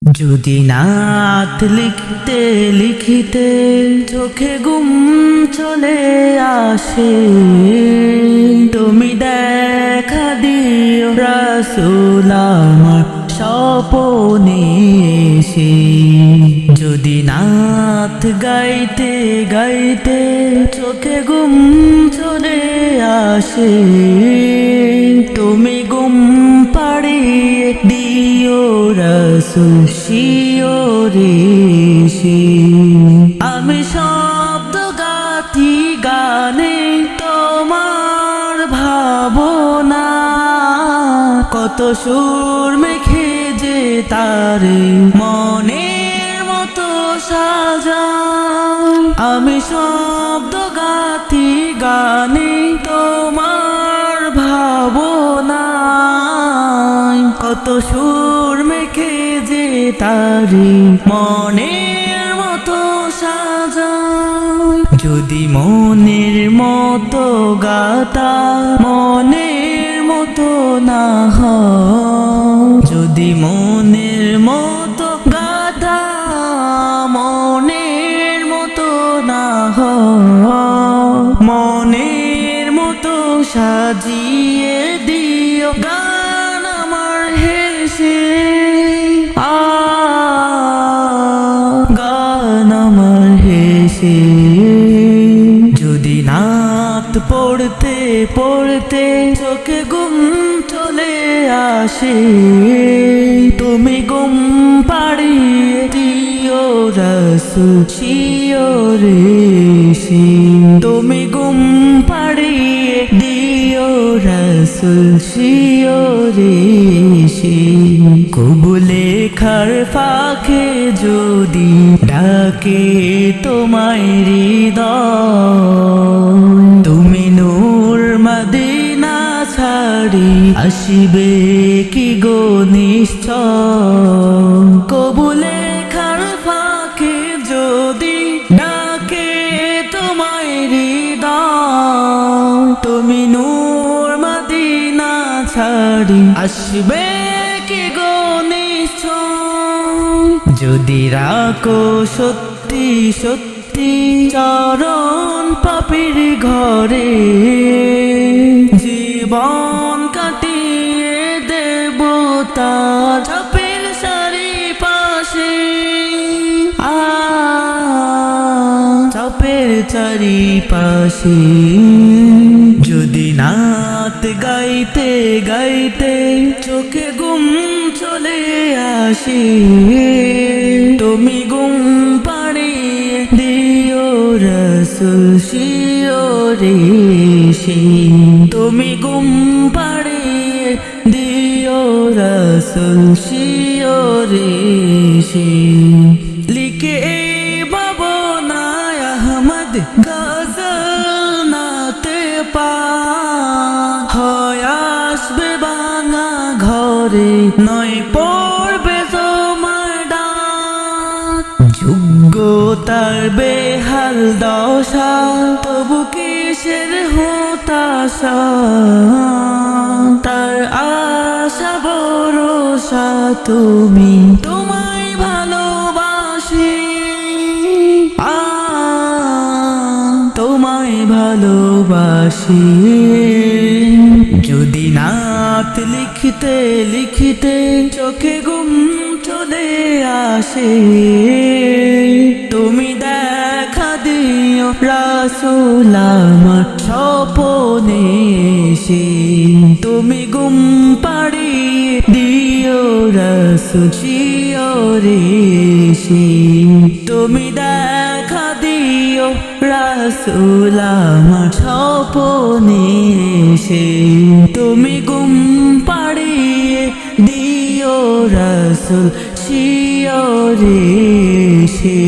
যদি নাত লিখতে লিখিতে চোখে ঘুম চলে আসে, তুমি দেখা দিও রাসূল আমার স্বপনে এসে। যদি নাত গাইতে গাইতে চোখে ঘুম চলে আসে, তুমি ঘুম পাড়িয়ে দিও রাসূল শিওরে সে। আমি শব্দ গাথি গানে তোমার ভাবনা, কত সুর মেখে যে তারে মনের মতো সাজাই। আমি শব্দ গাথি গানে তোমার ভাবনা, কত সুর মেখে যে তারে মনের মতো সাজাই। যদি মনের মতো গাতা মনের মতো না হয়, যদি মনের মতো গাতা মনের মতো না হয়, মনের মতো সাজিয়ে দিও গান আমার হেসে। গান আমার হেসে। যদি নাত পড়তে পড়তে চোখে ঘুম চলে আসে, তুমি ঘুম পাড়িয়ে দিও রাসূল শিওরে সে। তুমি ঘুম পাড়িয়ে দিও রাসূল শিওরে সে। কবুলে খার ফাঁকে যদি ডাকে তোমায় হৃদয়, তুমি নূর মদিনা ছাড়ি আসিবে কি গো নিশ্চয়। কবুলে খার ফাঁকে যদি ডাকে তোমায় হৃদয়, তুমি নূর মদিনা ছাড়ি আসবে কি গো নিশ্চয়। যদি রাখো সত্যি সত্যি চরণ পাপীর ঘরে, জীবন কাটিয়ে দেব তার চাপের সারি পাশে। চাপের চারি পাশে। যদি নাত গাইতে গাইতে চোখে ঘুম চলে আসে, তুমি ঘুম পাড়িয়ে দিও রাসূল শিওরে সে। তুমি ঘুম পাড়িয়ে দিও রাসূল শিওরে সে। লিখে বাবনায় আহমদ গজল নাতে পা হয় আসবে ভাঙা ঘরে, নয় পড়বে তোমার ডাক। যোগ্যতার বেহাল দশা তবু কিসের হতাশা, তার আশা ভরসা তুমি তোমায় ভালোবাসি। তোমায় ভালোবাসি। যদি নাত লিখতে লিখতে চোখে ঘুম চলে আসে, তুমি দেখা দিও রাসূল আমার স্বপনে এসে। তুমি ঘুম পাড়িয়ে দিও রাসূল শিওরে সে। তুমি দেখা দিও রাসূল আমার স্বপনে এসে। তুমি ঘুম পাড়িয়ে দিও রাসূল শিওরে সে।